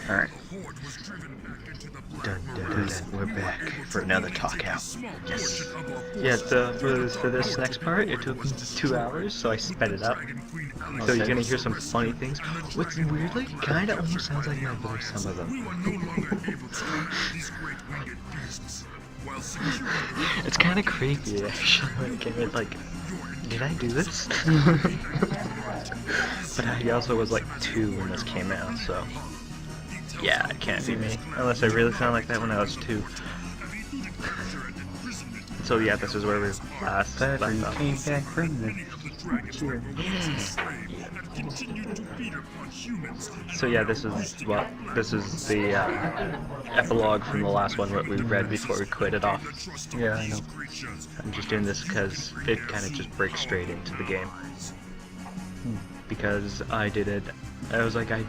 Alright. We're back for another talk out. Yes. Yeah, for this next part, it took me 2 hours, so I sped it up. Okay. So you're gonna hear some funny things. What's weirdly kinda almost sounds like my voice, some of them. It's kinda creepy, actually, when it came in, like, did I do this? But I also was like 2 when this came out, so yeah, it can't be me. Unless I really sound like that when I was 2. So yeah, this is where we last left off. Came back from the future. So yeah, this is the epilogue from the last one what we read before we quit it off. Yeah, I know. I'm just doing this because it kind of just breaks straight into the game. Because I did it, I was like, I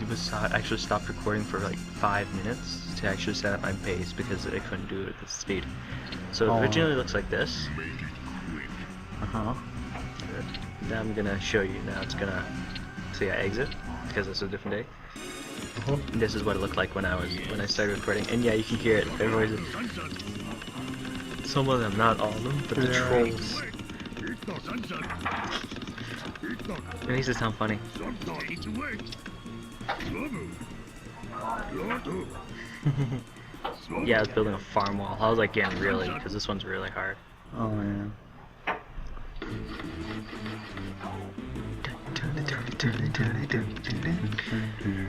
actually stopped recording for like 5 minutes to actually set up my pace because I couldn't do it at this speed. So it originally looks like this. Now I'm gonna show you. Now it's gonna see I exit because it's a different day. This is what it looked like when I started recording, and yeah, you can hear it. Everybody's, some of them, not all of them, but the trolls. It needs to sound funny. Yeah, I was building a farm wall. I was like getting really, because this one's really hard. Oh yeah.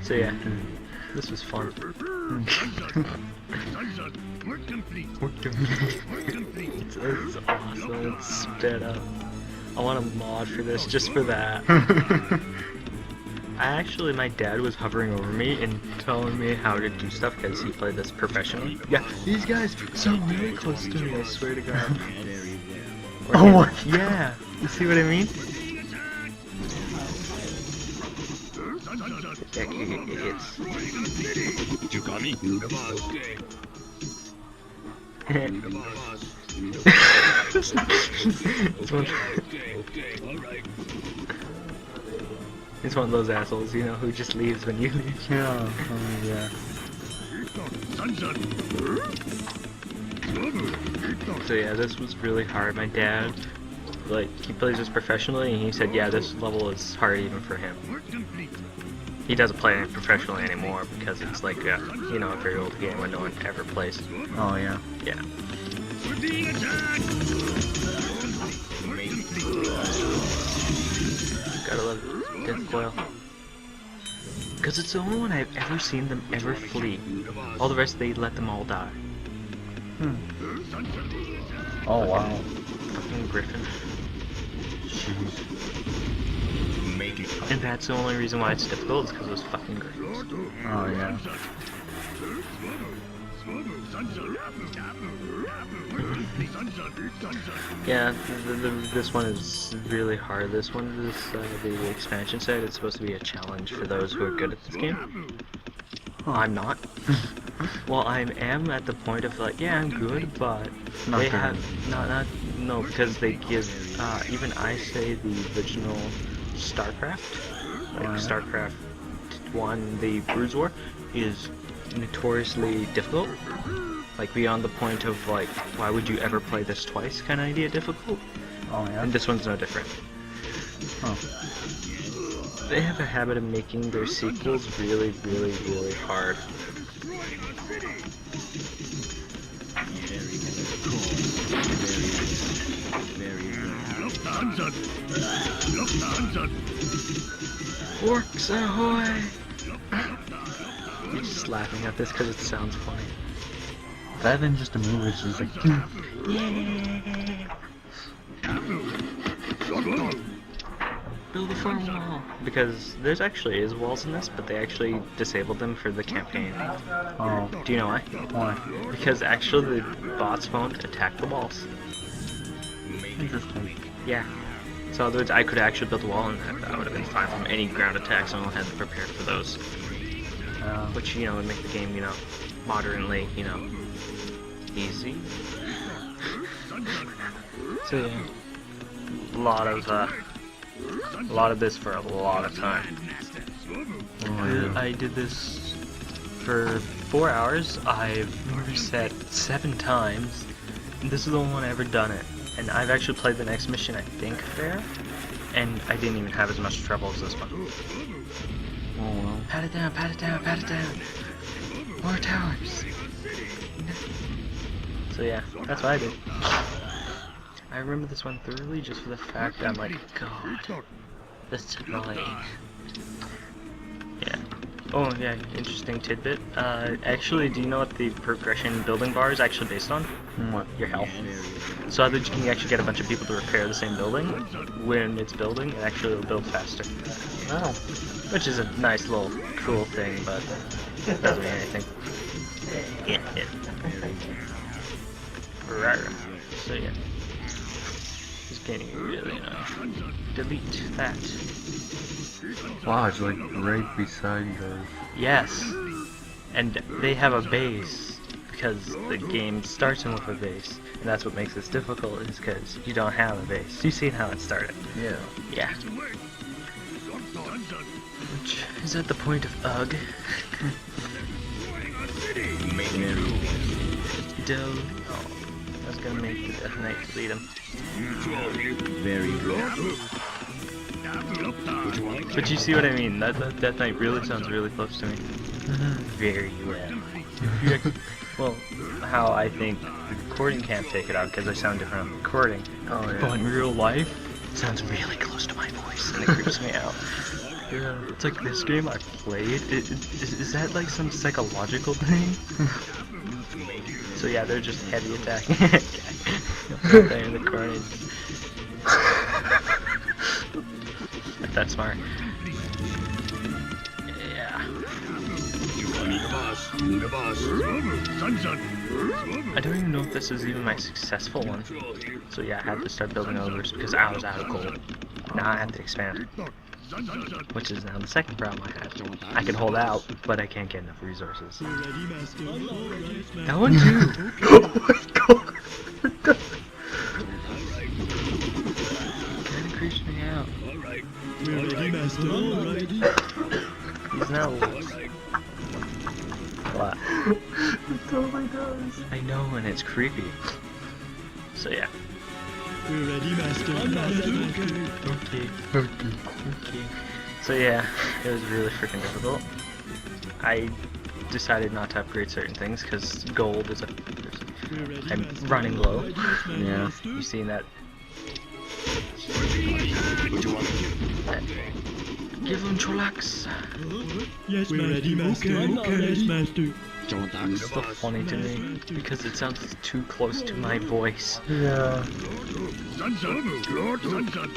So yeah, this was fun. It's awesome. It's sped up. I want a mod for this, just for that. My dad was hovering over me and telling me how to do stuff because he played this professionally. Yeah, these guys sound really close to me, I swear to God. Oh my God. Yeah, you see what I mean? It's one of those assholes, you know, who just leaves when you leave. Yeah, yeah. So yeah, this was really hard. My dad, like, he plays this professionally, and he said, yeah, this level is hard even for him. He doesn't play it professionally anymore because it's like, you know, a very old game when no one ever plays. Oh yeah. Yeah. Gotta love Death Coil. Because it's the only one I've ever seen them ever flee. All the rest, they let them all die. Oh wow. Fucking Griffin. Jeez. And that's the only reason why it's difficult, is because those fucking Griffins. Oh yeah. Yeah, this one is really hard. This one, the expansion side, it's supposed to be a challenge for those who are good at this game. I'm not. Well, I am at the point of like, yeah, I'm good, but Not they good. have no, because they give even I say the original StarCraft, like StarCraft 1, the Brood War, is notoriously difficult. Like beyond the point of like, why would you ever play this twice kind of idea difficult. Oh yeah. And this one's no different. Oh. They have a habit of making their sequels really, really, really hard. Orcs ahoy! You're just laughing at this because it sounds funny. Rather than just a move, it's just like, Build a farm wall! Because there's actually is walls in this, but they actually disabled them for the campaign. oh, Do you know why? why? Because actually the bots won't attack the walls. Interesting. Yeah. So in other words, I could actually build a wall and that would have been fine from any ground attacks. I only had to prepare for those. Which, you know, would make the game, you know, moderately, you know, easy. So yeah, a lot of this for a lot of time. Oh, yeah. I did this For 4 hours, I've reset 7 times. This is the only one I've ever done it. And I've actually played the next mission, I think, fair. And I didn't even have as much trouble as this one. Oh well. Pat it down, pat it down, pat it down. More towers. So yeah, that's what I did. I remember this one thoroughly just for the fact that I'm like, God, this is annoying. Yeah. Oh yeah, interesting tidbit. Actually, do you know what the progression building bar is actually based on? What? Your health. So that you can actually get a bunch of people to repair the same building when it's building, and actually it'll build faster. Oh. Which is a nice little cool thing, but doesn't mean anything. Yeah. So yeah. It's getting really annoying. Delete that. Wow, it's like right beside the... Yes. And they have a base, because the game starts in with a base. And that's what makes this difficult, is because you don't have a base. You've seen how it started. Yeah. Yeah. Which is at the point of ugh. Oh, I was gonna make the Death Knight lead him. Very But you see what I mean? That Death Knight really sounds really close to me. Very well. Well, how I think the recording can't take it out because I sound different on the recording. Oh yeah. But in real life, it sounds really close to my voice and it creeps me out. Yeah, it's like this game I played. Is that like some psychological thing? So yeah, they're just heavy attacking. There in the corner. That's smart. Yeah. I don't even know if this is even my successful one. So yeah, I had to start building overs because I was out of gold. Now I have to expand. Which is now the second problem I had. I can hold out, but I can't get enough resources. That one too! Oh my god! Kinda creeps me out. We're ready, master. Alrighty. He's now... What? It totally does. I know, and it's creepy. So yeah. We're ready, master. Okay. So yeah, it was really freaking difficult. I decided not to upgrade certain things because gold is I'm running low. Yeah. You seen that? Give him Trolax. Yes, we're ready, master. Okay, yes, master. It's still funny to me because it sounds too close to my voice. Yeah.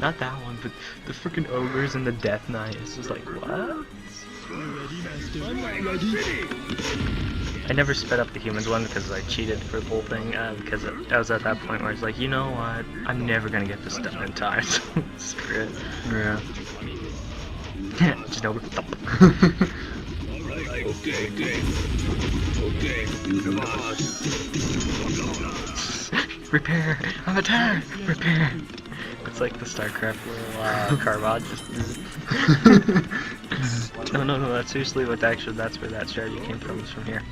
Not that one, but the freaking ogres and the Death Knight. It's just like, what? We're ready, master. Ready. I never sped up the humans one because I cheated for the whole thing, because I was at that point where I was like, you know what, I'm never gonna get this done in time, so screw it. Yeah. Just over. Okay. Repair! I'm attacked! Repair! It's like the StarCraft little Carvod. No, that's seriously what that's where that strategy came from, is from here.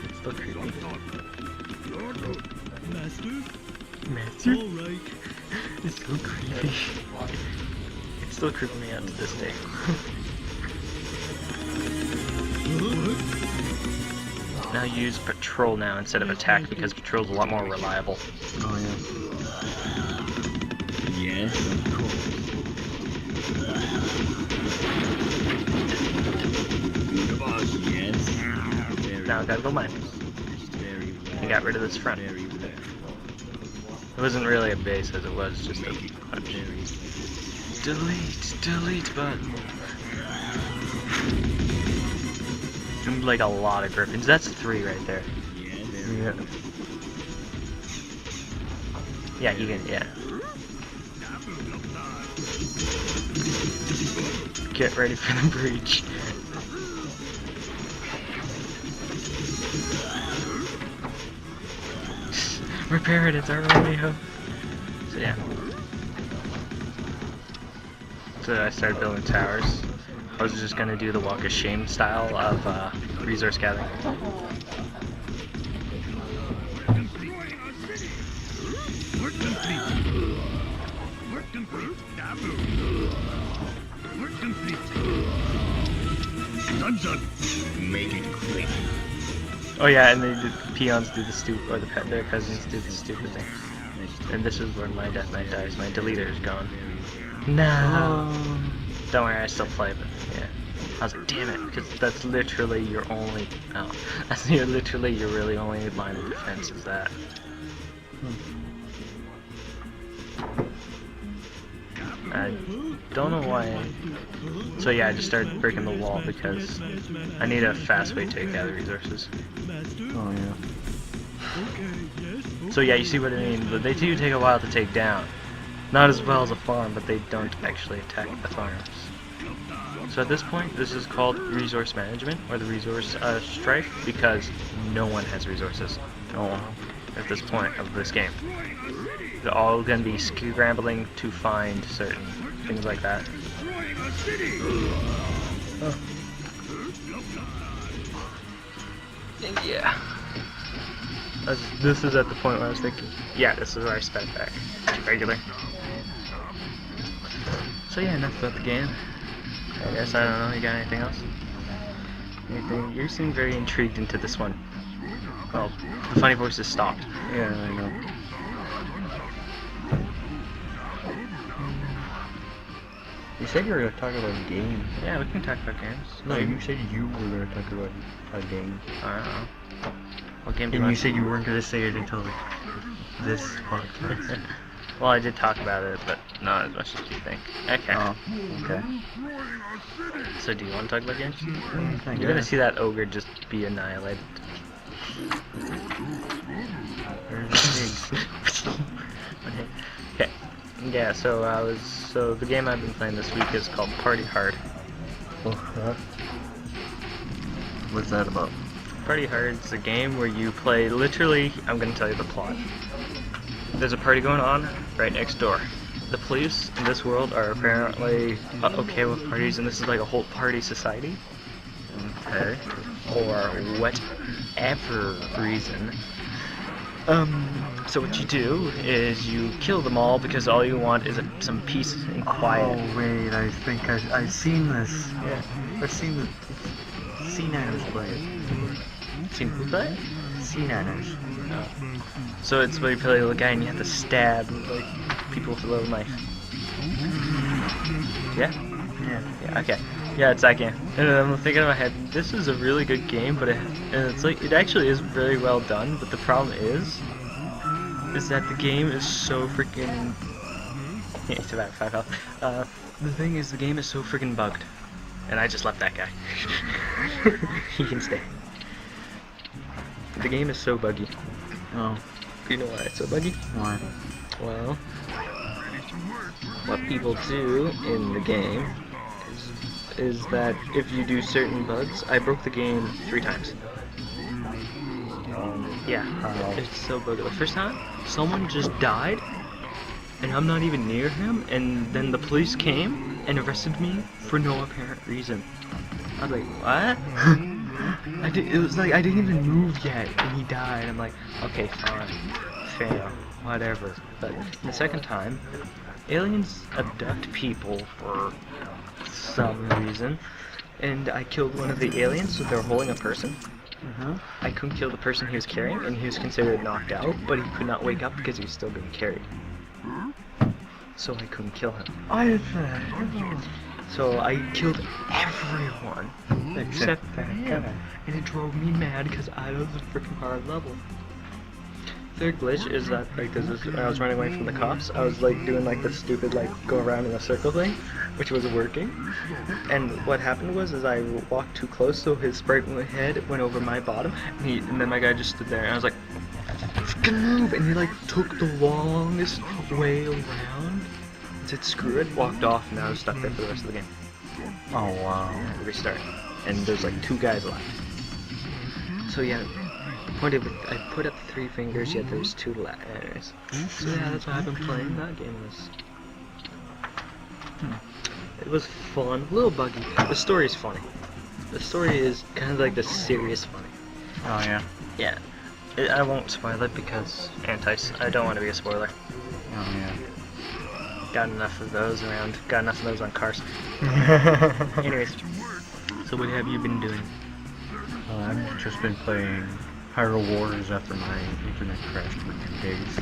It's still creepy. Master? Alright. It's so creepy. It's still creeping me out to this day. Now use patrol now instead of attack because patrol's a lot more reliable. Oh yeah. Yes, of course. Yes. Now I gotta go mine. I got rid of this front. It wasn't really a base as it was just a punch. Delete button. And like a lot of griffins. That's 3 right there. Yeah. Yeah, you can, yeah. Get ready for the breach. Repair it, it's our Romeo. So yeah. So I started building towers. I was just gonna do the Walk of Shame style of resource gathering. Work complete. Work complete. Taboo. Work complete. Thumbs up. Make it quick. Oh yeah, and the peons do the stupid, or their peasants do the stupid thing. And this is where my Death Knight dies. My deleter is gone. No. Don't worry, I still play, but yeah. I was like, damn it, because that's literally your only. Oh, that's literally your really only line of defense is that. I don't know why. So yeah, I just started breaking the wall because I need a fast way to gather resources. Oh yeah. So yeah, you see what I mean? But they do take a while to take down. Not as well as a farm, but they don't actually attack the farms. So at this point, this is called resource management, or the resource strife, because no one has resources. At this point of this game. They're all going to be scrambling to find certain things like that. Oh. Yeah. This is at the point where I was thinking, yeah, this is where I spent back. Regular. So yeah, enough about the game. I guess, I don't know, you got anything else? Anything? You seem very intrigued into this one. Well, the funny voices stopped. Yeah, I know. You said you were going to talk about a game. Yeah, we can talk about games. No, you said you were going to talk about a game. I don't know. What game do you And want? you said you weren't going to say it until this podcast. Well, I did talk about it, but not as much as you think. Okay. Oh, okay. So do you want to talk about games? I You're gonna guess. see that ogre just be annihilated. Where's the pigs? Okay. Yeah, so the game I've been playing this week is called Party Hard. What's that about? Party Hard is a game where you play, literally, I'm gonna tell you the plot. There's a party going on right next door. The police in this world are apparently okay with parties, and this is like a whole party society. Okay. Or whatever reason. So what you do is you kill them all because all you want is some peace and quiet. Oh wait, I think I've seen this. Yeah. I've seen the C-Niners play it. Seen who play it? C-Niners. So it's where you play a little guy and you have to stab like people with a little knife. Yeah? Yeah, okay. Yeah, it's that game. And I'm thinking in my head, this is a really good game, but it actually is very well done, but the problem is that the game is so freaking... Yeah, it's about 5 health. The thing is, the game is so freaking bugged. And I just left that guy. He can stay. The game is so buggy. Oh. Do you know why it's so buggy? Why? Well, what people do in the game is that if you do certain bugs, I broke the game 3 times. Yeah, it's so buggy. The first time, someone just died, and I'm not even near him, and then the police came and arrested me for no apparent reason. I was like, what? It was like I didn't even move yet, and he died. I'm like, okay, fine, fair, whatever. But the second time, aliens abduct people for some reason, and I killed one of the aliens, so they were holding a person. I couldn't kill the person he was carrying, and he was considered knocked out, but he could not wake up because he was still being carried. So I couldn't kill him. So I killed everyone except him, and it drove me mad because I was a freaking hard level. Third glitch is that like when I was running away from the cops, I was like doing like this stupid like go around in a circle thing, which was working. And what happened was I walked too close, so his sprite head went over my bottom, and then my guy just stood there, and I was like, "Freaking move!" And he like took the longest way around. Said screw it, walked off, and I was stuck there for the rest of the game. Oh wow. Restart. And there's like 2 guys left. So yeah, I put up 3 fingers, yet there's 2 left. Anyways. So yeah, that's why I've been playing. That game was It was fun, a little buggy. The story is funny. The story is kind of like the serious funny. Oh yeah. Yeah. I won't spoil it because I don't want to be a spoiler. Oh yeah. Got enough of those around. Got enough of those on cars. Anyways, so what have you been doing? I've just been playing Hyrule Warriors after my internet crashed for 2 days.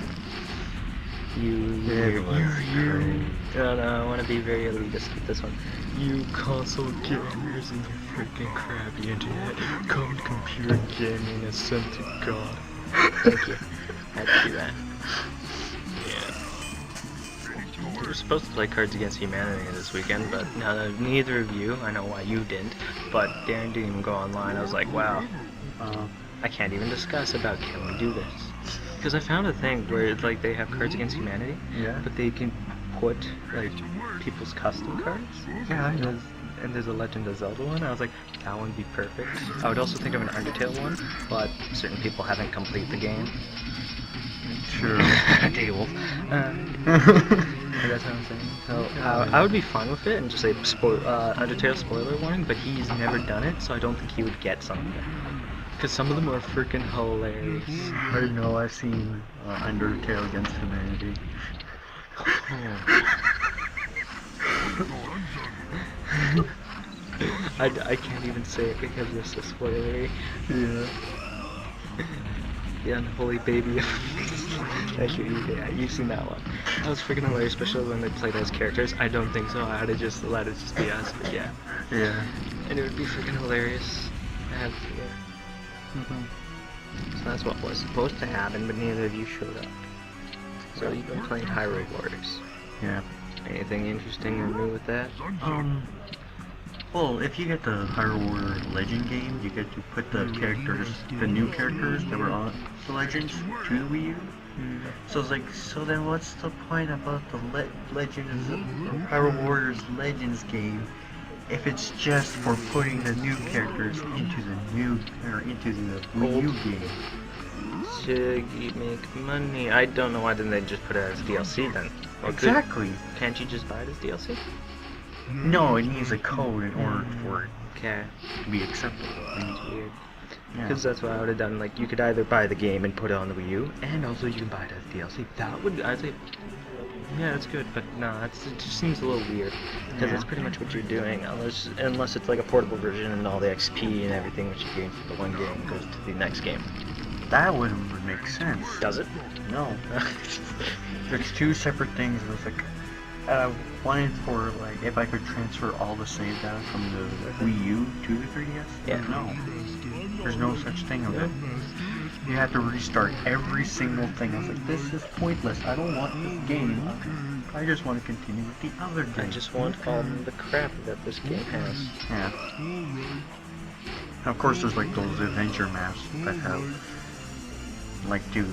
No, I want to be very elitist with this one. You console gamers and your freaking crappy internet. Come computer gaming is sent to God. Thank you. I had to do that. Yeah. We were supposed to play Cards Against Humanity this weekend, but neither of you, I know why you didn't, but Darren didn't even go online. I was like, wow, I can't even discuss about can we do this. Because I found a thing where it's like they have Cards Against Humanity, Yeah. but they can put like people's custom cards. Yeah, I know. And there's a Legend of Zelda one. I was like, that one would be perfect. I would also think of an Undertale one, but certain people haven't completed the game. Sure. Deal. That's what I'm saying. So I would be fine with it and just say Undertale spoiler warning, but he's never done it, so I don't think he would get some of it. Because some of them are freaking hilarious. I know, I've seen Undertale Against Humanity. I can't even say it because it's so spoilery. Yeah. The unholy baby. Actually, yeah, you've seen that one. That was freaking hilarious, especially when they played as characters. I don't think so. I had to just let it just be us, but yeah. Yeah. And it would be freaking hilarious. Yeah. So that's what was supposed to happen, but neither of you showed up. So you've been playing Hyrule Warriors. Yeah. Anything interesting or new with that? Well, if you get the Hyrule Warriors Legend game, you get to put the characters, the new characters that were on the Legends to the Wii U. So it's like, so then what's the point about the Legends of Hyrule Warriors Legends game if it's just for putting the new characters into the Wii U game? To make money. I don't know why didn't they just put it as DLC then? Or Exactly. Can't you just buy it as DLC? No, it needs a code in order for it Okay. to be acceptable. That's weird. Yeah. Because that's what I would have done. Like, you could either buy the game and put it on the Wii U, and also you can buy it as DLC. That would, I'd say, yeah, that's good. But no, it just seems a little weird. Because that's pretty much what you're doing, unless it's like a portable version and all the XP and everything that you gain from the one game goes to the next game. That would make sense. Does it? No. It's two separate things. It's like, wanted for like if I could transfer all the save data from the Wii U to the 3DS. Yeah. No. There's no such thing of it. You have to restart every single thing. I was like, this is pointless. I don't want this game. I just want to continue with the other game. I just want all the crap that this game has. Yeah. And of course, there's like those adventure maps that have like to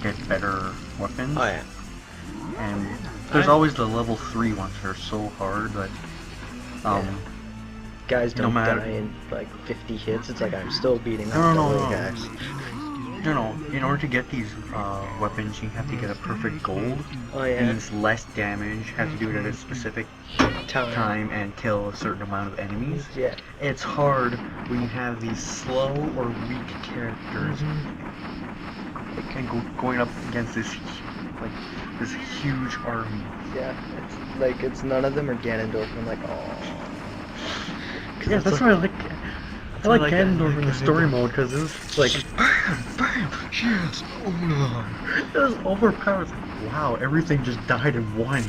get better weapons. Oh yeah. And there's always the level 3 ones that are so hard that Guys don't no matter- die in like 50 hits. It's like I'm still beating up No. those guys. in order to get these weapons, you have to get a perfect gold. Oh It yeah. means less damage, have to do it at a specific time and kill a certain amount of enemies. Yeah. It's hard when you have these slow or weak characters and going up against this huge army. Yeah. It's none of them are Ganondorf. And I'm like, oh. Yeah, that's why I like. I like Ganondorf in the story mode because it's like bam, yes, it was overpowered. Like, wow, everything just died in one.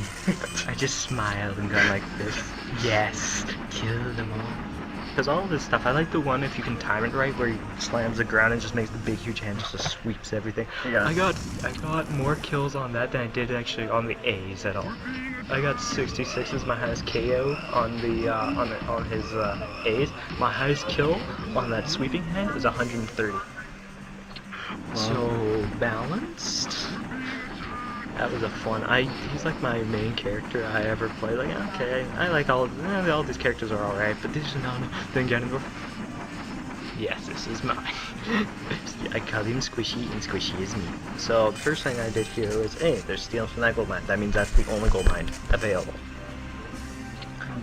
I just smiled and got like this. Yes, kill them all. Because all of this stuff, I like the one if you can time it right, where he slams the ground and just makes the big huge hand, just sweeps everything. Yeah. I got more kills on that than I did actually on the A's at all. I got 66 as my highest KO on his A's. My highest kill on that sweeping hand is 130. So balanced. That was a fun. He's like my main character I ever played. Like, okay, I like all these characters are alright, but this is none. Then Ganondorf. Yes, this is mine. I call him Squishy, and Squishy is me. So the first thing I did here was, hey, they're stealing from that gold mine. That means that's the only gold mine available.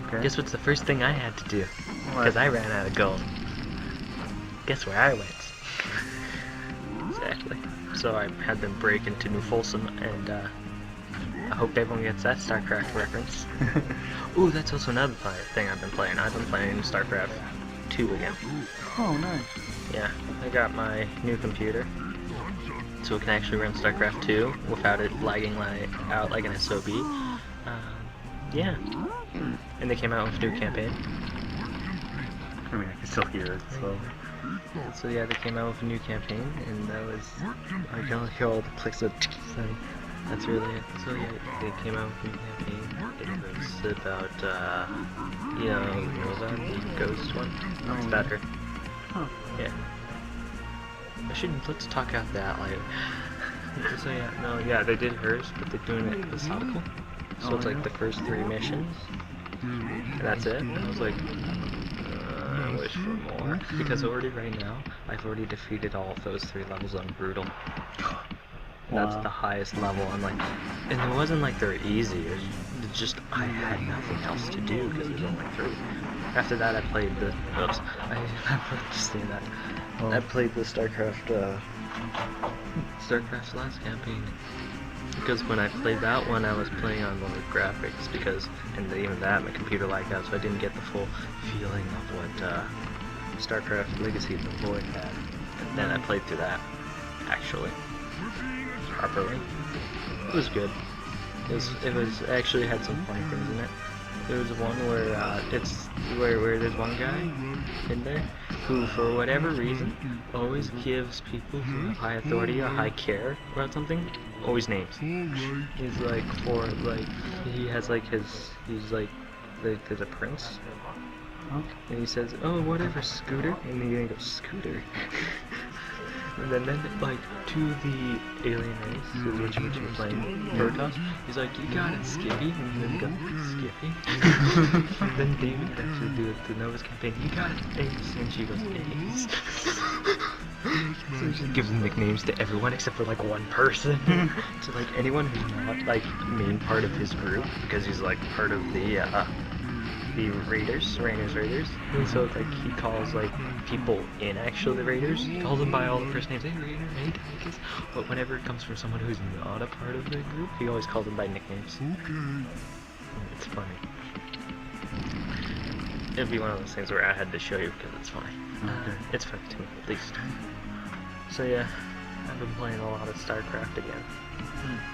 Okay. Guess what's the first thing I had to do? Because I ran out of gold. Guess where I went? Exactly. So I had them break into New Folsom, and I hope everyone gets that StarCraft reference. Ooh, that's also another thing I've been playing. I've been playing StarCraft 2 again. Oh, nice. Yeah, I got my new computer, so it can actually run StarCraft 2 without it lagging out like an SOB. Yeah, and they came out with a new campaign. I mean, I can still hear it, so... So yeah, they came out with a new campaign, and that was... I can hear all the clicks of... So that's really it. So yeah, they came out with a new campaign. It was about, you know, Nova, the ghost one. Oh, It's about her. Huh. Yeah. Let's talk out that, like... So yeah, no, yeah, they did hers, but they're doing it episodical. So it's like the first 3 missions, and that's it. And I was like, I wish for more, because already right now, I've already defeated all of those 3 levels on Brutal. That's the highest level. I'm like, and it wasn't like they're easy, it's just I had nothing else to do, because there's only 3. After that I played the, oops, I just saying that. I played the StarCraft's last campaign. Because when I played that one, I was playing on lower graphics, because, and even that, my computer lagged out, so I didn't get the full feeling of what StarCraft Legacy of the Void had. And then I played through that, actually, properly. It was good. It was actually had some funny things in it. There was one where it's where there's one guy in there who, for whatever reason, always gives people who have high authority or high care about something always names. He's like he has like he's like there's a prince, and he says, oh whatever, Scooter, and then he goes Scooter. And then like to the alien race, which you're playing Protoss, he's like, you got it, Skippy, and then go Skippy. And then David actually do it to Nova's campaign, you got it, Ace, and she goes Ace. So he just gives nicknames to everyone except for like one person. To like anyone who's not like main part of his group, because he's like part of the Raiders. And so like he calls like people in actually the Raiders, he calls them by all the first names, hey Raider, hey Tychus. But whenever it comes from someone who's not a part of the group, he always calls them by nicknames. It's funny. It'd be one of those things where I had to show you because it's funny. It's funny to me, at least. So yeah, I've been playing a lot of StarCraft again.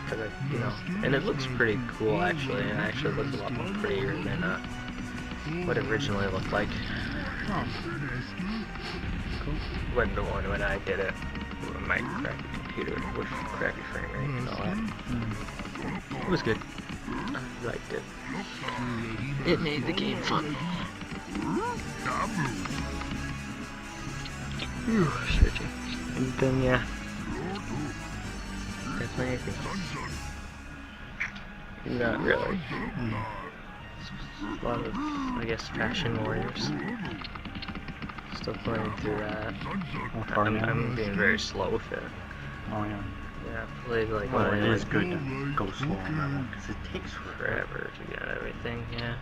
Cause you know, and it looks pretty cool actually, and it actually looks a lot more prettier than what it originally looked like. Cool. When I did it, with my crappy computer with crappy frame rate and all that. It was good. I liked it. It made the game fun. Searching. And then yeah. Definitely anything else. Not really. A lot of, I guess, Fashion Warriors. Still playing through that. I'm being very slow with it. Oh yeah. Yeah, I played like well, it is good to go slow on that one, because it takes forever to get everything, yeah.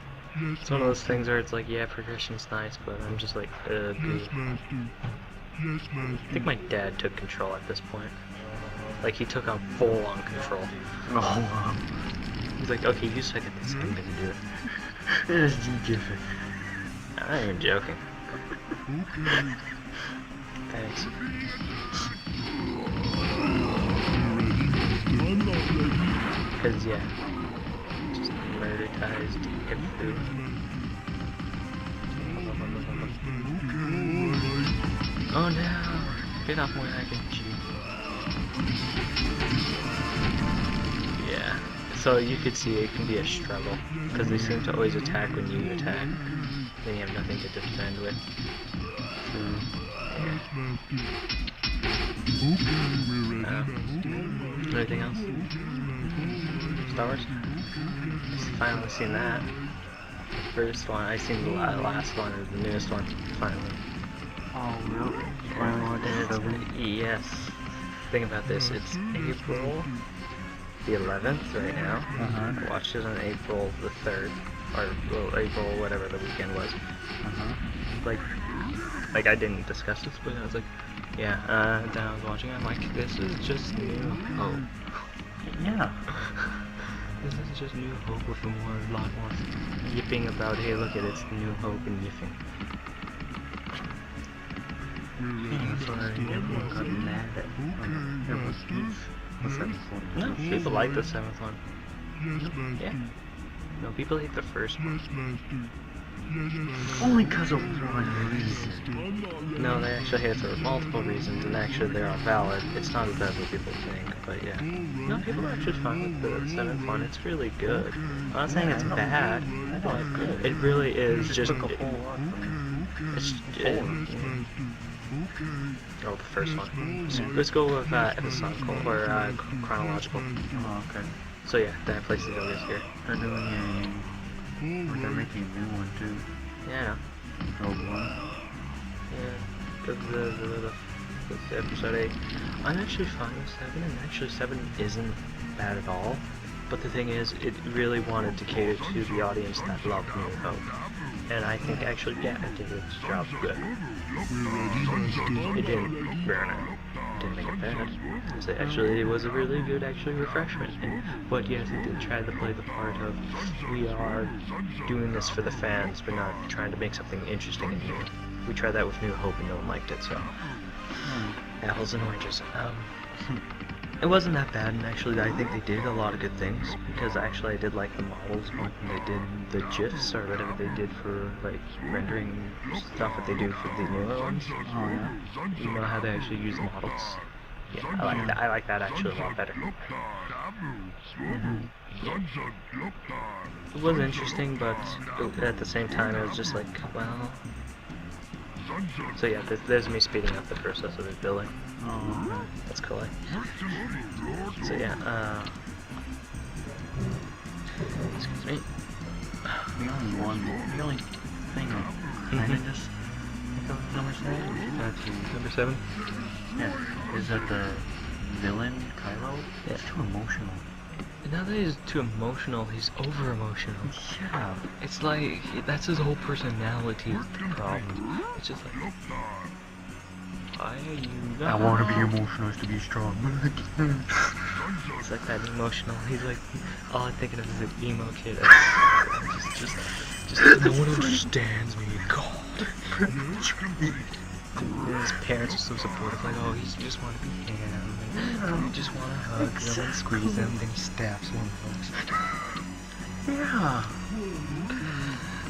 It's one of those things where it's like, yeah, progression's nice, but I'm just like, dude. I think my dad took control at this point. Like, he took on full-on control. Oh, He's like, okay, you suck at this, I'm gonna do it. I'm not even joking. Thanks. Because, yeah, just murderized ep2. Oh no! Get off my wagon, yeah. So you could see it can be a struggle, because they seem to always attack when you attack. Then you have nothing to defend with. Anything else? Star Wars? Just finally seen that. The first one, I seen the last one, or the newest one, finally. oh really? Finally, yes. Think about this, it's April the 11th right now. I watched it on April the 3rd. or well, April, whatever the weekend was. Like I didn't discuss this, but I was like, yeah. Then I was watching it. I'm like, this is just New Hope. Yeah. This is just New Hope with a lot more yipping about. Hey, look at it's New Hope and yipping. Yeah, so everyone got mad at the seventh one. No, people like the 7th one. Yeah. No, people hate the first one. Only because of one reason. No, they actually hate it for multiple reasons, and actually they are valid. It's not as bad as what people think, but yeah. No, people are actually fine with the 7th one. It's really good. I'm not saying it's bad, but it really is just... took a whole lot from It's... Oh, the first one. So let's go with episodical, or chronological. Oh, okay. So yeah, that place is always here. They're doing they're making a new one too. Yeah. Oh, one. Yeah. Because the episode 8. I'm actually fine with 7, and actually 7 isn't bad at all. But the thing is, it really wanted to cater to the audience that loved New Hope. And I think actually, yeah, it did its job good. It didn't burn it. Didn't make it bad. So actually, it was a really good refreshment. But yes, it did try to play the part of, we are doing this for the fans, but not trying to make something interesting and new. We tried that with New Hope and no one liked it, so... Apples and oranges. It wasn't that bad, and actually I think they did a lot of good things, because actually I did like the models when they did the GIFs, or whatever they did for, like, rendering stuff that they do for the newer ones. Oh, yeah. You know how they actually use models? Yeah, I like that actually a lot better. It was interesting, but at the same time it was just like, well... So yeah, there's me speeding up the process of it building. Oh, That's cool. So yeah, excuse me. the only thing that kinda just number 7? Number 7? Yeah. Is that the villain, Kylo? Yeah. It's too emotional. Now that he's too emotional, he's over emotional. Yeah. It's like, that's his whole personality is the problem. It's just like, why are you... I want to be emotional to be strong. It's like that emotional. He's like, all I'm thinking of is an emo kid. Just no one understands me. God. And his parents are so supportive, like, oh, you just want to be him. And you just want to hug him and squeeze him, then he stabs one of those. Yeah.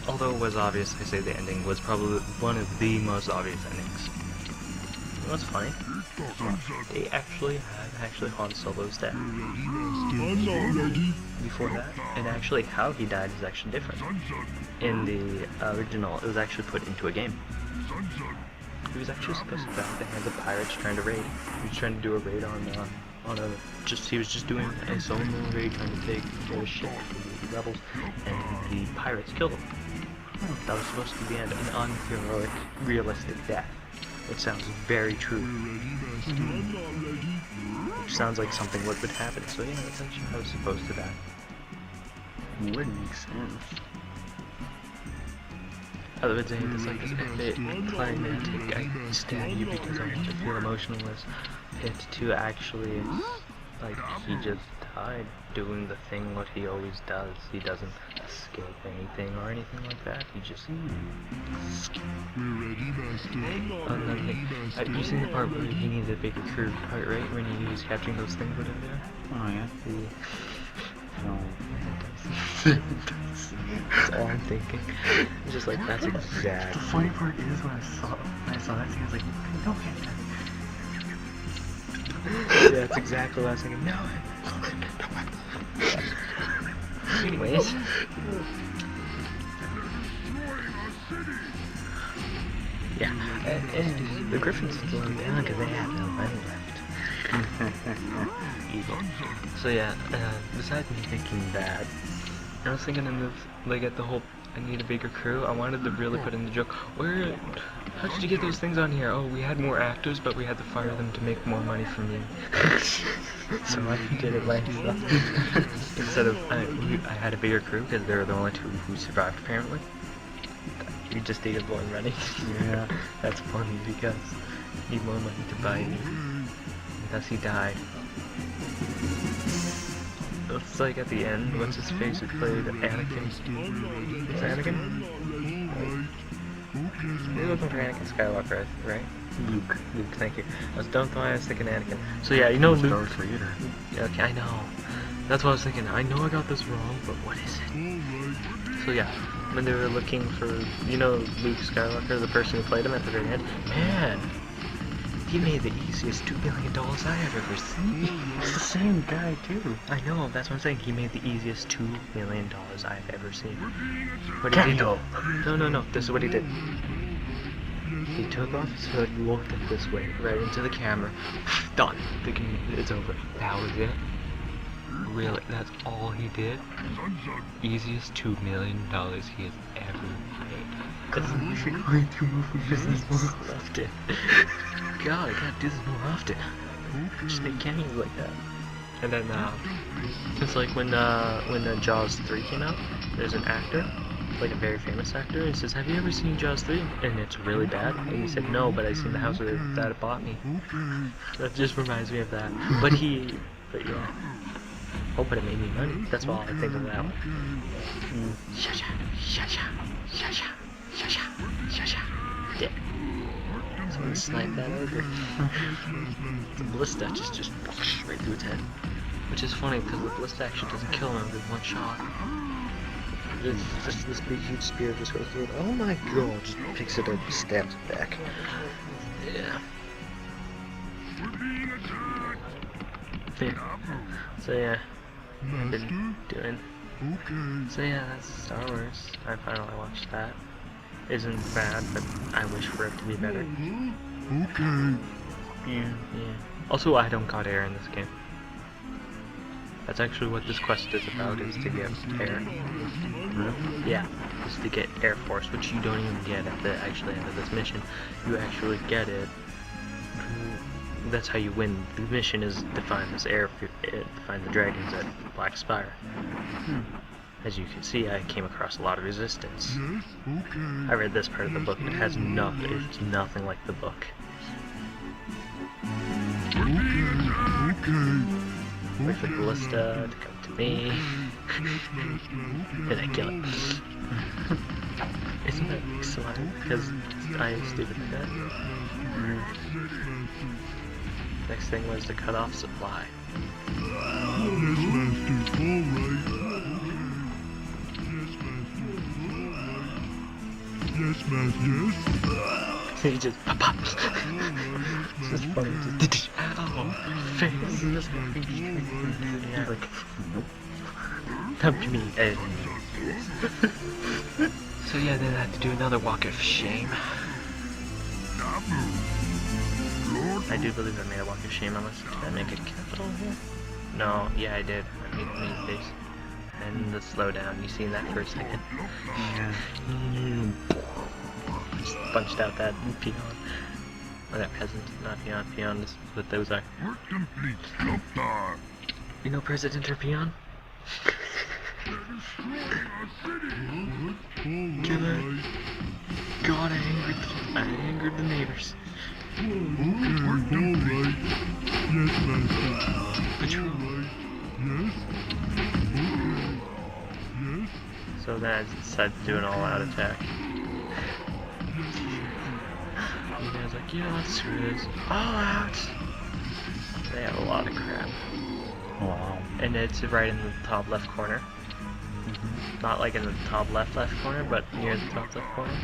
Although it was obvious, I say the ending was probably one of the most obvious endings. You know what's funny? They actually had Han Solo's death. Before that, and actually how he died is actually different. In the original, it was actually put into a game. He was actually supposed to die at the hands of pirates trying to raid. He was trying to do a raid on a he was just doing a solo raid trying to take their ship from the rebels, and the pirates killed him. That was supposed to be an unheroic, realistic death. It sounds very true. Which sounds like something would happen, so yeah, that's actually how it's supposed to die. Would make sense. Other words, it's like this epic, climactic, I stab you because I want to feel emotionless, hit to actually, like, he just died doing the thing what he always does. He doesn't escape anything or anything like that. He just... you seen the part where he needed a bigger curved part, right? When he was capturing those things whatever there? Oh, yeah. No. That's all I'm thinking. It's just like, that's exact. The funny part is when I saw that scene, I was like, no, yeah, that's exactly what I was thinking. No. Anyways. Yeah, and the Griffins still in down because they have no money left. Evil. So yeah, besides me thinking that, I was thinking in the, like, at the whole I need a bigger crew. I wanted to really put in the joke. How did you get those things on here? Oh, we had more actors, but we had to fire them to make more money from you. So I did it myself. Instead of, I had a bigger crew because they were the only two who survived apparently. We just needed one running. Yeah. That's funny because he need more money to buy me. Thus he died. It's like at the end, what's his face who played Anakin? Is it Anakin? You're looking for Anakin Skywalker, right? Luke, thank you. Don't know why I was thinking Anakin. So yeah, you know Luke. Okay, I know. That's what I was thinking. I know I got this wrong, but what is it? So yeah, when they were looking for, you know, Luke Skywalker, the person who played him at the very end, man, he made the easiest $2 million I've ever seen. It's the same guy too. I know, that's what I'm saying. He made the easiest $2 million I've ever seen. What did he do? No, this is what he did. He took off his hood, looked at this way, right into the camera. Done. It's over. That was it. Really, that's all he did? Easiest $2 million he has ever made. Cause we should go into movie business more often. God, I gotta do this more often. Just make cameos like that. And then, it's like when Jaws 3 came out, there's an actor, like a very famous actor, and says, have you ever seen Jaws 3? And it's really bad. And he said, no, but I seen the house where that it bought me. That just reminds me of that. But yeah. Oh, but it made me money. That's all I think of that one. Yeah. Someone sniped that ogre. The ballista just right through its head. Which is funny because the ballista actually doesn't kill him with one shot. It's just this big huge spear just goes through it. Oh my god, just picks it up and stabs it back. Yeah. So yeah, I've been doing. So yeah, that's Star Wars. I finally watched that. Isn't bad, but I wish for it to be better. Yeah. Also, I don't got air in this game. That's actually what this quest is about, is to get air. Yeah, is to get Air Force, which you don't even get at the actually end of this mission. You actually get it. That's how you win. The mission is to find this find the dragons at Black Spire. As you can see, I came across a lot of resistance. I read this part of the book, and it has nothing. It's nothing like the book. Wait for the ballista to come to me, and I kill it. Isn't that smart? Because I am stupid at that. Next thing was to cut off supply. Yes, yes. He just pop. It's just funny. Just ow, face. Yeah, like come to me. So yeah, then I had to do another walk of shame. I do believe I made a walk of shame. Unless did I make a capital here? No, yeah, I did. I made a face. And the slow down. You seen that for a second? Yeah. Just punched out that peon. Or that peasant, not peon. Peon is what those are. You know President or peon? God, I angered the neighbors. Patrol. So then I decided to do an all-out attack. And I was like, you know what, screw this. All out! They have a lot of crap. Wow. And it's right in the top left corner. Not like in the top left corner, but near the top left corner.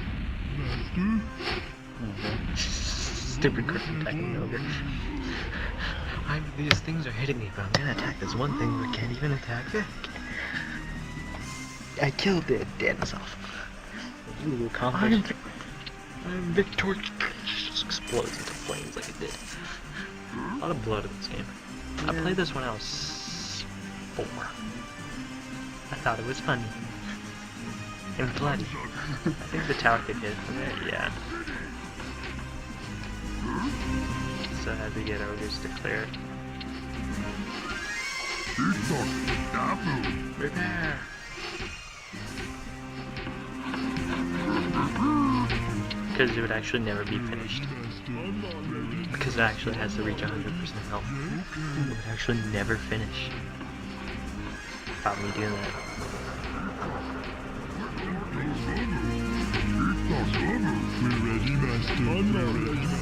Stupid quick attacking ogre. These things are hitting me, but I'm gonna attack this one thing that can't even attack back. I killed it, dinosaur. You accomplished. I'm victorious. Just explodes into flames like it did. A lot of blood in this game. I played this when I was 4. I thought it was funny. And bloody. I think the tower could hit from it, yeah. So I had to get ogres to clear it. Repair! Because it would actually never be finished. Because it actually has to reach 100% health. It would actually never finish. Without me doing that.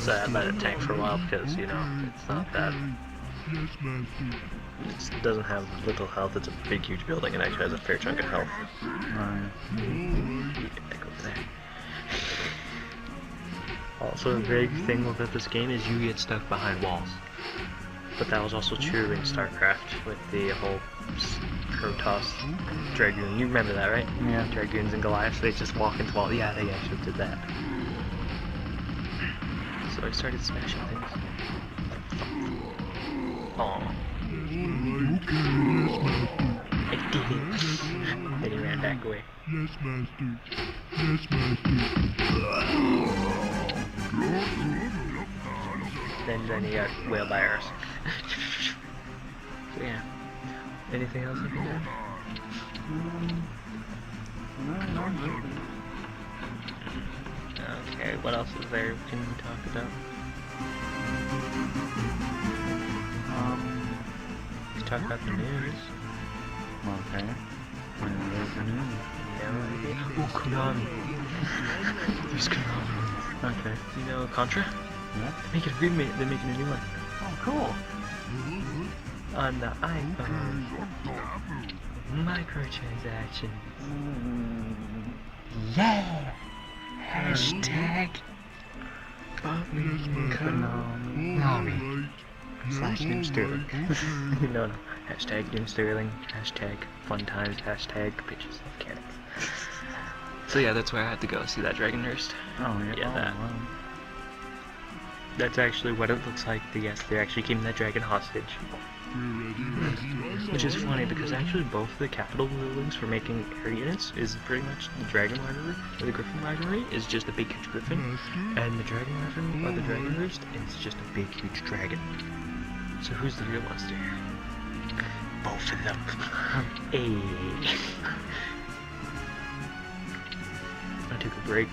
So I let it tank for a while because, you know, it's not that... It doesn't have little health, it's a big huge building and actually has a fair chunk of health. Back over there. Also, a big thing about this game is you get stuck behind walls. But that was also true in StarCraft with the whole Protoss Dragoon. You remember that, right? Yeah. Dragoons and Goliaths, they just walk into walls. Yeah, they actually did that. So I started smashing things. Oh. I did it. Then he ran back away. Yes, master. Yes, master. Then he got whaled by ours. So yeah. Anything else I can do? Okay, what else is there we can talk about? We can talk about the news. Okay. When there's the news. No idea. Oh, Konami. There's Konami. Okay. You know Contra? Yeah. They're making a new one. Oh, cool. On the iPhone. Microtransactions. Yeah! Hashtag Konami. Slash Doom Sterling. No. Hashtag Doom Sterling. Hashtag fun times. Hashtag pictures of cannons. So yeah, that's where I had to go see that Dragon Nurse. Oh, yeah. Yeah, Oh, that. wow. That's actually what it looks like. Yes, they're actually keeping that dragon hostage. Which is funny because actually both the capital buildings for making air units is pretty much the dragon library, or the griffin library is just a big huge griffin, and the dragon library, or the dragon roost, is just a big huge dragon. So who's the real monster here? Both of them. Hey. I took a break.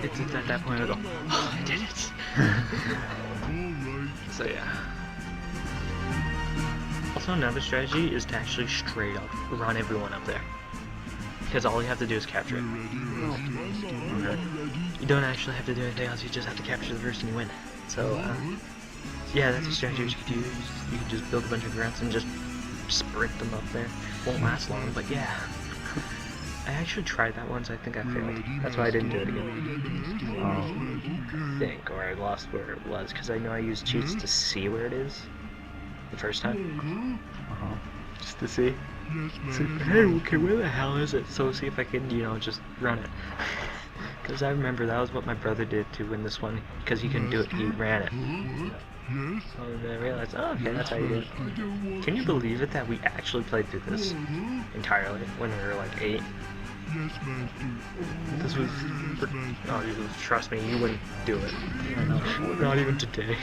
It's at that point I go, oh, I did it. So yeah. Also another strategy is to actually straight up run everyone up there. Because all you have to do is capture it. You don't actually have to do anything else, you just have to capture the first and you win. So yeah, that's a strategy you could use. You can just build a bunch of grunts and just sprint them up there. Won't last long, but yeah. I actually tried that once, I think I failed. That's why I didn't do it again. I think, or I lost where it was, because I know I used cheats to see where it is the first time. Just to see. So, hey, okay, where the hell is it? So see if I can, you know, just run it. Because I remember that was what my brother did to win this one, because he couldn't do it, he ran it. So then I realized, oh, okay, that's how you do it. Can you believe it that we actually played through this entirely when we were like 8? This was, oh, trust me, you wouldn't do it. Not even today.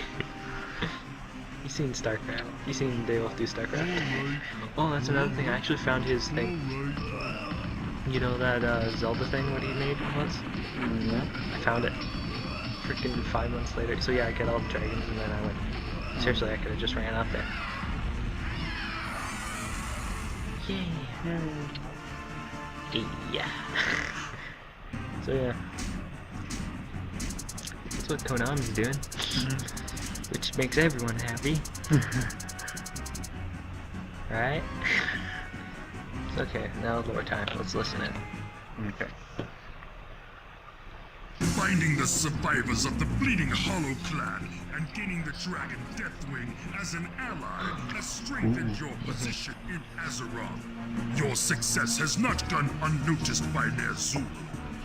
You seen StarCraft? You seen Day Wolf do StarCraft? Oh, that's another thing. I actually found his thing. You know that Zelda thing? What he made once? Yeah. I found it. Freaking 5 months later. So yeah, I got all the dragons, and then I went. Seriously, I could have just ran out there. Yeah. So yeah. That's what Konami's doing. Which makes everyone happy. Right? Okay, now lore time. Let's listen in. Okay. Finding the survivors of the Bleeding Hollow clan and gaining the dragon Deathwing as an ally has strengthened your position in Azeroth. Your success has not gone unnoticed by Ner'zhul.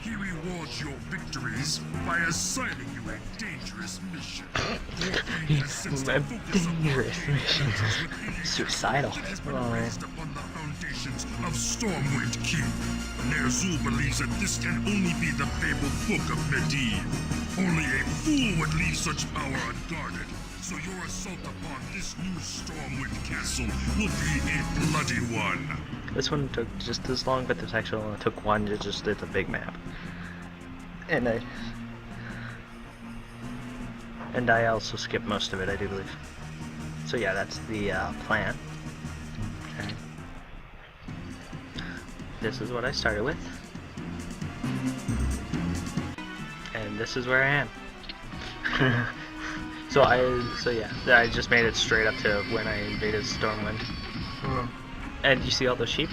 He rewards your victories by assigning you a dangerous mission. Dangerous mission. Suicidal. Upon the foundations of Stormwind Keep. Ner'zhul believes that this can only be the fabled Book of Medivh. Only a fool would leave such power unguarded. So your assault upon this new Stormwind castle will be a bloody one. This one took just as long, but this actually only took one. It's a big map. And I also skipped most of it, I do believe. So yeah, that's the plan. Okay. This is what I started with. And this is where I am. So yeah, I just made it straight up to when I invaded Stormwind. And you see all those sheep?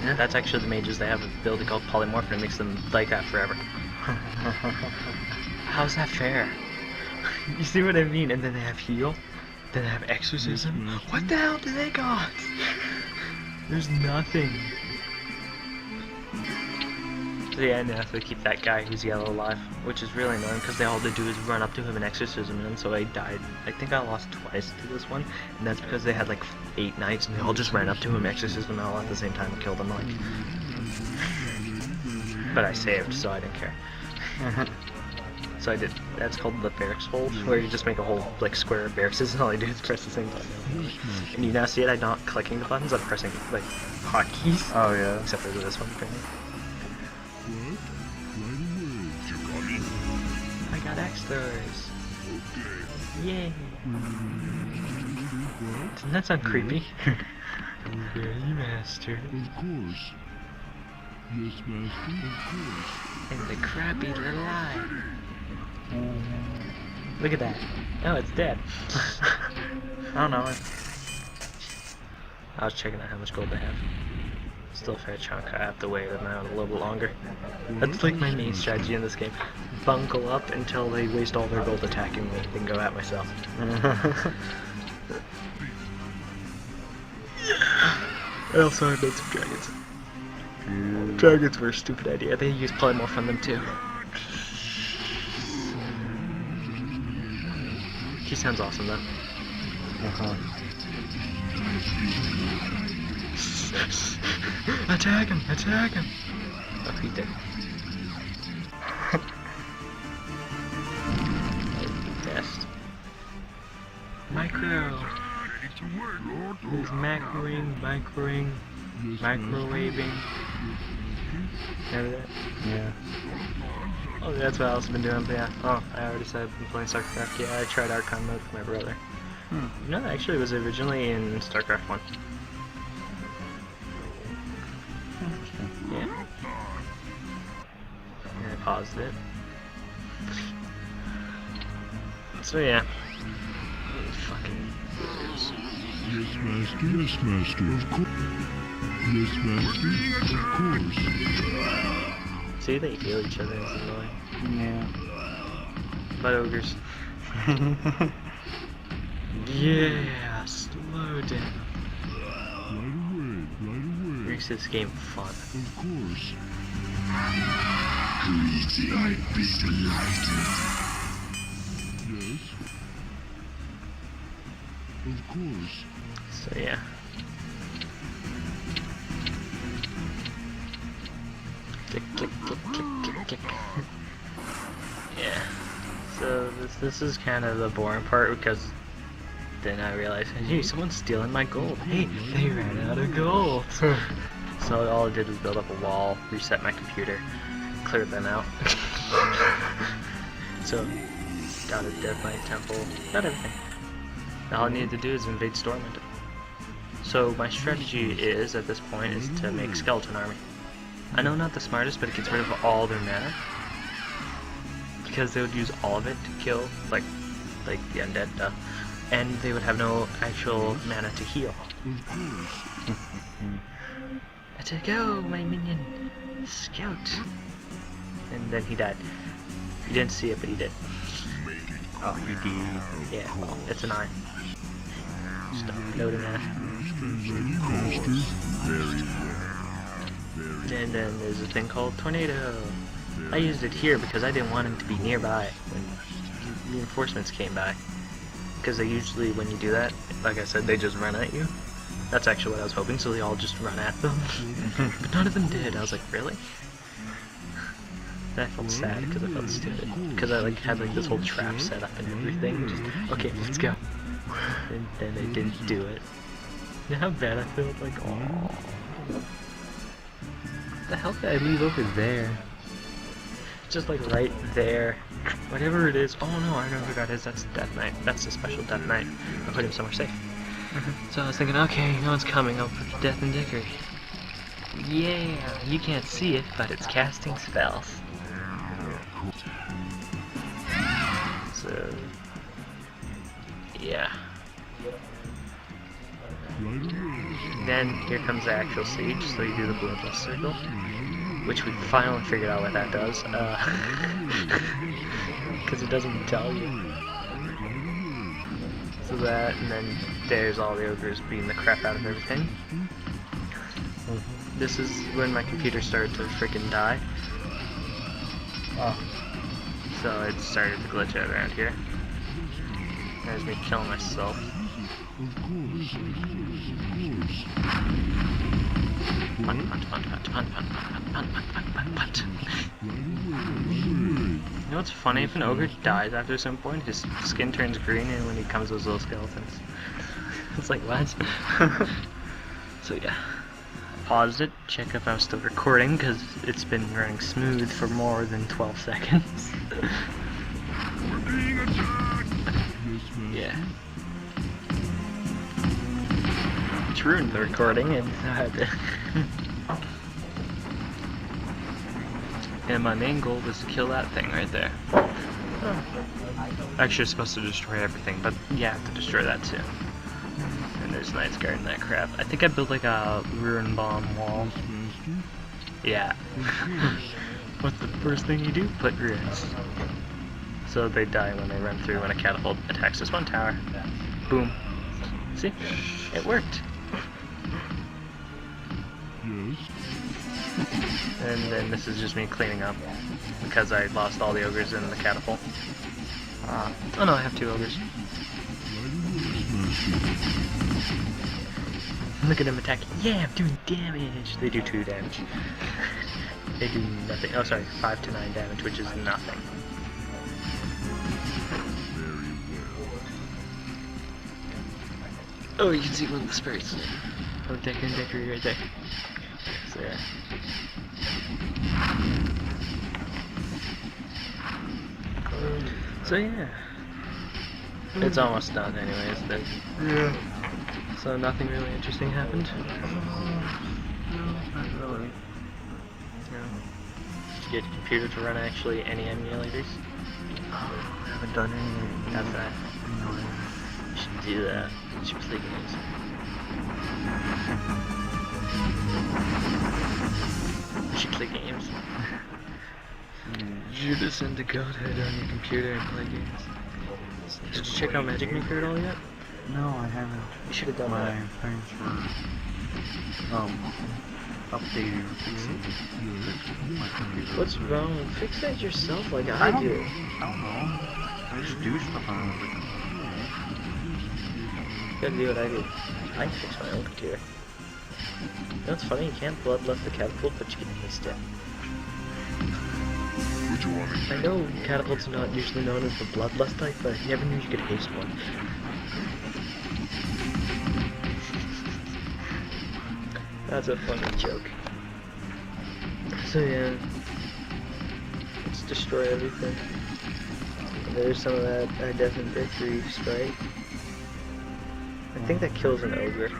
Yeah. That's actually the mages. They have a ability called Polymorph, and it makes them like that forever. How's that fair? You see what I mean? And then they have heal, then they have exorcism. What the hell do they got? There's nothing. So yeah, and they have to keep that guy who's yellow alive, which is really annoying because all they do is run up to him and exorcism him, so I died. I think I lost twice to this one, and that's because they had like 8 knights and they all just ran up to him, exorcism him all at the same time and killed him like. But I saved, so I didn't care. So I did. That's called the barracks hold, where you just make a whole like square of barracks, and all I do is press the same button. And you now see it. I'm not clicking the buttons. I'm pressing like hotkeys. Oh yeah. Except for this one, apparently. I got extras. Yay! Doesn't that sound creepy? Very master. Of course. Yes, master, of course. And the crappy little eye. Look at that. Oh, it's dead. I don't know. I was checking out how much gold they have. Still a fair chunk. I have to wait them out a little bit longer. That's like my main strategy in this game. Bungle up until they waste all their gold attacking me, then go at myself. I also have made some dragons. Dragons were a stupid idea. They use polymorph on them too. He sounds awesome though. Attack him! Attack him! Oh, he did. Best. Micro! There's macroing, microwaving. Remember that? Yeah. Oh, that's what else I've been doing, but yeah. Oh, I already said I've been playing StarCraft. Yeah, I tried Archon mode with my brother. No, actually it was originally in StarCraft 1. Yeah. And I paused it. So yeah. Fucking losers. Yes, master. Yes, master. Of course. Yes, master. Of course. See, they heal each other, it's annoying. Yeah. But ogres. Yeah, slow down. Right away. Makes this game fun. Of course. I'd be delighted. Yes. Of course. So yeah. Click, click, click, click, click, click. Yeah. So this is kind of the boring part because then I realized, hey, someone's stealing my gold. Hey, they ran out of gold. So all I did was build up a wall, reset my computer, cleared them out. So got a Death Knight temple, got everything. Now all I needed to do is invade Stormwind. So my strategy is, at this point, is to make Skeleton Army. I know not the smartest, but it gets rid of all their mana. Because they would use all of it to kill, like the undead stuff. And they would have no actual mana to heal. Let's go, my minion! Scout! And then he died. You didn't see it, but he did. Oh, he did. Yeah, well, it's an eye. Stop loading that. And then there's a thing called Tornado. I used it here because I didn't want him to be nearby when reinforcements came by. Because they usually, when you do that, like I said, they just run at you. That's actually what I was hoping, so they all just run at them. But none of them did. I was like, really? And I felt sad because I felt stupid. Because I like had like this whole trap set up and everything. Just, okay, let's go. And then they didn't do it. You know how bad I felt? Like, oh. The hell did I leave over there? Just like right there. Whatever it is. Oh no, I know who that is. That's Death Knight. That's the special Death Knight. I put him somewhere safe. So I was thinking, okay, no one's coming. I'll put Death and Dickery. Yeah, you can't see it, but it's casting spells. So, yeah. Then here comes the actual siege, so you do the bloodless circle, which we finally figured out what that does, because it doesn't tell you. So that, and then there's all the ogres beating the crap out of everything. This is when my computer started to freaking die. So it started to glitch out around here. There's me killing myself. Punt, punt, punt, punt, punt, punt, punt, punt, punt, punt, punt. You know what's funny? If an ogre dies after some point, his skin turns green, and when he comes those little skeletons. It's like, what? So yeah. Paused it, check if I was still recording, because it's been running smooth for more than 12 seconds. Yeah. Which ruined the recording, and I had to... And my main goal was to kill that thing right there. Actually, you're supposed to destroy everything, but you have to destroy that too. And there's knights guarding that crap. I think I built like a ruin bomb wall. Yeah. What's the first thing you do? Put ruins. So they die when they run through when a catapult attacks this one tower. Boom. See? It worked. And then this is just me cleaning up because I lost all the ogres in the catapult. Oh no, I have 2 ogres. Look at them attacking. Yeah, I'm doing damage. They do 2 damage. They do nothing. Oh, sorry, 5 to 9 damage, which is nothing. Oh, you can see one of the spirits. Oh, Decker and Dickery right there. So yeah. So yeah. It's almost done anyways, then. Yeah. So nothing really interesting happened? No, not really. No. Did you get your computer to run actually any emulators? I haven't done any. That's that. No. You should do that. You should play games. You should play games. You just send the Godhead on your computer and play games. Did you check out Magic Maker at all yet? No, I haven't. You should have done that. My parents were updating or fixing my computer. What's wrong? Fix that yourself like I do. I don't know. I just do stuff on it. You gotta do what I do. I can fix my own computer. You know what's funny? You can't bloodlust the catapult, but you can haste it. I know catapults are not usually known as the bloodlust type, but I never knew you could haste one. That's a funny joke. So yeah, let's destroy everything. There's some of that Death and Dickery sprite. I think that kills an ogre.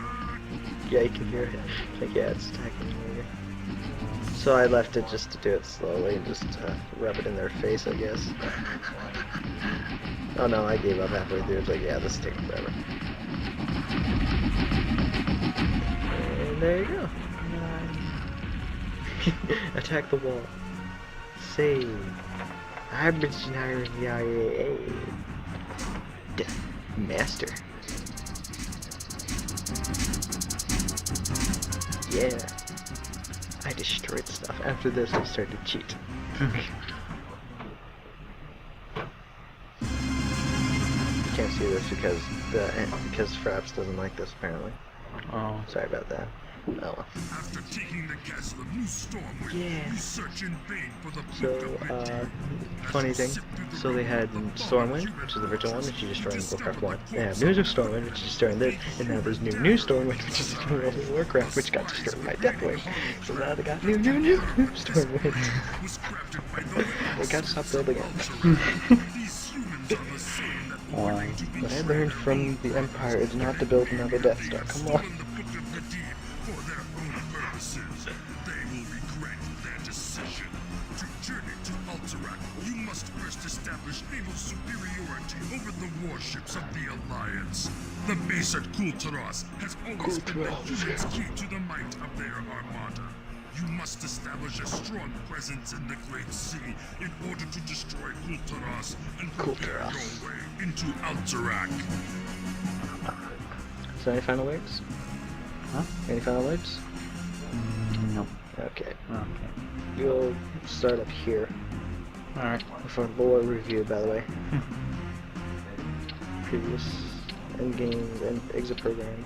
Yeah, you can hear it. Like, yeah, it's attacking an ogre. So I left it just to do it slowly and just rub it in their face, I guess. Oh no, I gave up halfway through. It's like, yeah, this is taking forever. And there you go. Attack the wall. Save. Death Master. Yeah. I destroyed stuff. After this, I started to cheat. You can't see this because Fraps doesn't like this apparently. Oh. Sorry about that. Oh well. After taking the castle of New Stormwind, Yeah. you search in vain for the So, book of Redeem. funny thing. So they had Stormwind, which is the original one, which you destroyed in Warcarft 1. They have News of Stormwind, which is destroying this, and now there's New Stormwind, which is the world of Warcraft, which got destroyed by Deathwing. So now they got new Stormwind. Was crafted by the They gotta stop building it. These humans are the same that Why? order to be What I learned from the Empire is not to build another Death Star. Come on. stolen the book of Redeem for their own purposes. They will regret their decision. To journey to Alterac, you must first establish naval superiority over the warships of the Alliance. The base at Kulturas has always been the humans' key to the might of their armada. You must establish a strong presence in the Great Sea in order to destroy Kulturas and prepare your way into Alterac. So any final words? Huh? Any final words? Nope. Okay. Okay. We'll start up here. Alright. For lore review, by the way. Previous endgame and exit program.